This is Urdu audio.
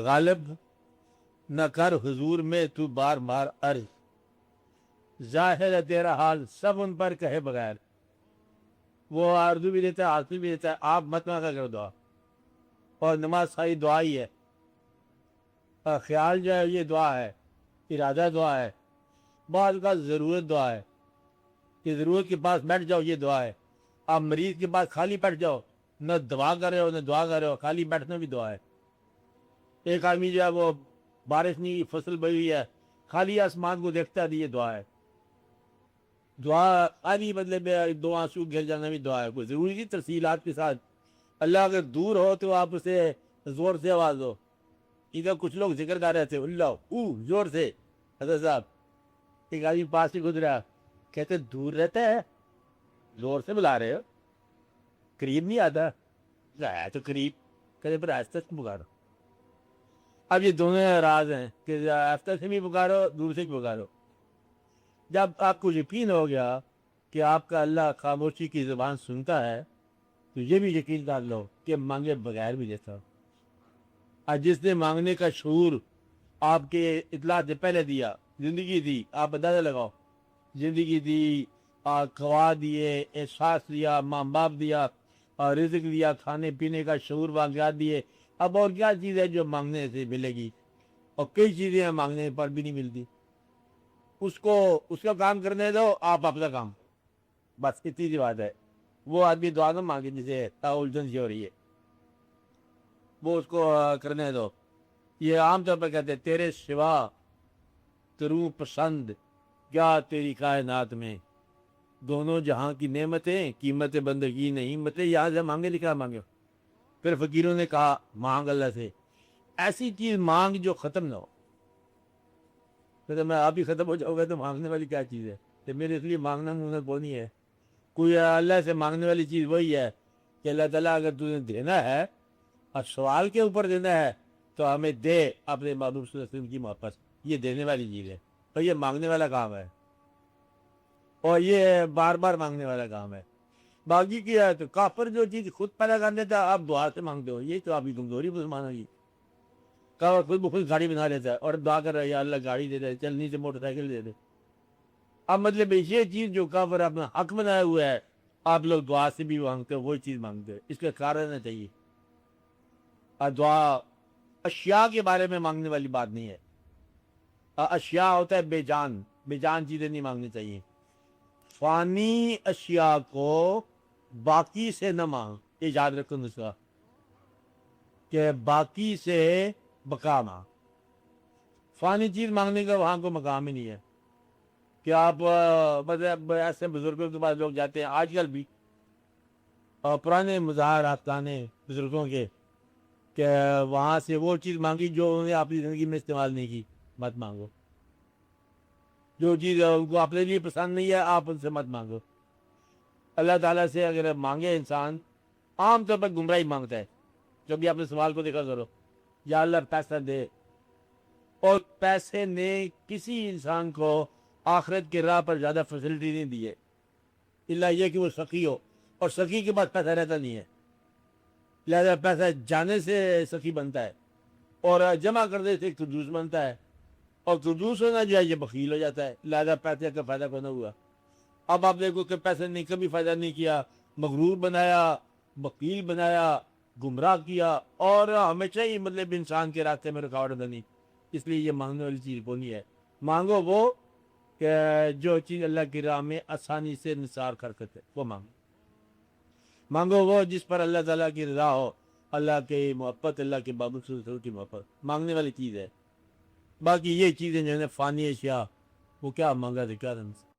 غالب نہ کر حضور میں تو بار بار عرض، ظاہر ہے تیرا حال سب ان پر کہے بغیر. وہ اردو بھی دیتا ہے، عربی بھی دیتا ہے. آپ مت مانگا کرو دعا، اور نماز ساری دعا ہی ہے. خیال جو ہے یہ دعا ہے، ارادہ دعا ہے، بعض کا ضرورت دعا ہے کہ ضرورت کے پاس بیٹھ جاؤ، یہ دعا ہے. آپ مریض کے پاس خالی بیٹھ جاؤ، نہ دعا کر رہے ہو نہ دعا کر رہے ہو، خالی بیٹھنا بھی دعا ہے. ایک آدمی جو ہے وہ بارش نہیں، فصل بئی ہوئی ہے، خالی آسمان کو دیکھتا ہے، یہ دعا ہے. دعا خالی مطلب دو آنسو گر جانا بھی دعا ہے. کوئی ضروری نہیں تفصیلات کے ساتھ. اللہ اگر دور ہو تو آپ اسے زور سے آواز دو. ادھر کچھ لوگ ذکر کر رہے تھے اللہ زور سے. حضرت صاحب ایک آدمی پاس سے گزرا، کہتے دور رہتا ہے زور سے بلا رہے ہو، قریب نہیں آتا. ہے تو قریب، کہتے پر آہستہ سے پکارو. اب یہ دونوں راز ہیں کہ آہستہ سے بھی پکارو، دور سے بھی پکارو. جب آپ کو یقین ہو گیا کہ آپ کا اللہ خاموشی کی زبان سنتا ہے تو یہ بھی یقین کر لو کہ مانگے بغیر بھی دیتا ہو. اور جس نے مانگنے کا شعور آپ کے اطلاع سے پہلے دیا، زندگی دی، آپ اندازہ لگاؤ، زندگی دی، خواہ دیے، احساس دیا، ماں باپ دیا، اور رزق دیا، کھانے پینے کا شعور واقعات دیے. اب اور کیا چیز ہے جو مانگنے سے ملے گی؟ اور کئی چیزیں ہیں مانگنے پر بھی نہیں ملتی. اس کو اس کا کام کرنے دو، آپ اپنا کام. بس اتنی سی بات ہے. وہ آدمی دعا نہ مانگے جسے الجھن سی ہو رہی ہے، وہ اس کو کرنے دو. یہ عام طور پر کہتے ہیں تیرے سوا تروں پسند کیا تیری کائنات میں، دونوں جہاں کی نعمتیں قیمت بندگی نہیں. مطلب یہاں سے مانگے لکھا مانگے. پھر فقیروں نے کہا مانگ اللہ سے ایسی چیز مانگ جو ختم نہ ہو. کہتے میں آپ ہی ختم ہو جاؤ گا تو مانگنے والی کیا چیز ہے؟ تو میرے اس لیے مانگنا وہ نہیں ہے. کوئی اللہ سے مانگنے والی چیز وہی ہے کہ اللہ تعالیٰ اگر تجھے دینا ہے اور سوال کے اوپر دینا ہے تو ہمیں دے اپنے محبوب صلی اللہ علیہ وسلم کی محبت. یہ دینے والی چیز ہے، اور یہ مانگنے والا کام ہے، اور یہ بار بار مانگنے والا کام ہے. باقی کیا ہے تو کافر جو چیز خود پیدا کر دیتا ہے آپ دعا سے مانگتے ہو، یہ تو آپ کی کمزوری مسلمانوں کی. کافر خود بخود گاڑی بنا لیتا ہے اور دعا کر رہا ہے یا اللہ گاڑی دے دے، چلنی سے موٹر سائیکل دے دے. اب مطلب یہ چیز جو کافر اپنا حق بنایا ہوا ہے آپ لوگ دعا سے بھی مانگتے ہو، وہی چیز مانگتے ہو. اس کا کارن ہے چاہیے. اور دعا اشیاء کے بارے میں مانگنے والی بات نہیں ہے. اشیاء ہوتا ہے بے جان، بے جان چیزیں نہیں مانگنی چاہیے. فانی اشیاء کو باقی سے نہ مانگ. یہ یاد رکھو نسخہ کہ باقی سے بقا مانگ. فانی چیز مانگنے کا وہاں کو مقام ہی نہیں ہے. کہ آپ مطلب ایسے بزرگوں کے پاس لوگ جاتے ہیں آج کل بھی، اور پرانے مظاہرات بزرگوں کے، کہ وہاں سے وہ چیز مانگی جو انہوں نے اپنی زندگی میں استعمال نہیں کی. مت مانگو. جو چیز ان کو اپنے لیے پسند نہیں ہے آپ ان سے مت مانگو. اللہ تعالیٰ سے اگر مانگے انسان عام طور پر گمراہی مانگتا ہے. جب بھی اپنے سوال کو دیکھا کرو، یا اللہ پیسہ دے. اور پیسے نے کسی انسان کو آخرت کے راہ پر زیادہ فیسلٹی نہیں دی ہے، اللہ یہ کہ وہ سخی ہو، اور سخی کے پاس پیسہ رہتا نہیں ہے. لہذا پیسہ جانے سے سخی بنتا ہے، اور جمع کرنے سے ایک کنجوس بنتا ہے، اور کنجوس ہونا جو ہے یہ بخیل ہو جاتا ہے. لہذا پیسے کا فائدہ کو نہ ہوا. اب آپ دیکھو کہ پیسے نے کبھی فائدہ نہیں کیا، مغرور بنایا، بخیل بنایا، گمراہ کیا، اور ہمیشہ ہی مطلب انسان کے راستے میں رکاوٹ بنی. اس لیے یہ مانگنے والی چیز کو نہیں ہے. مانگو وہ کہ جو چیز اللہ کی راہ میں آسانی سے نثار حرکت ہے وہ مانگو. مانگو وہ جس پر اللہ تعالیٰ کی رضا ہو، اللہ کی محبت، اللہ کے بابو صلی اللہ علیہ وسلم کی محبت مانگنے والی چیز ہے. باقی یہ چیزیں جو ہے فانی اشیاء، وہ کیا مانگا تھا کیا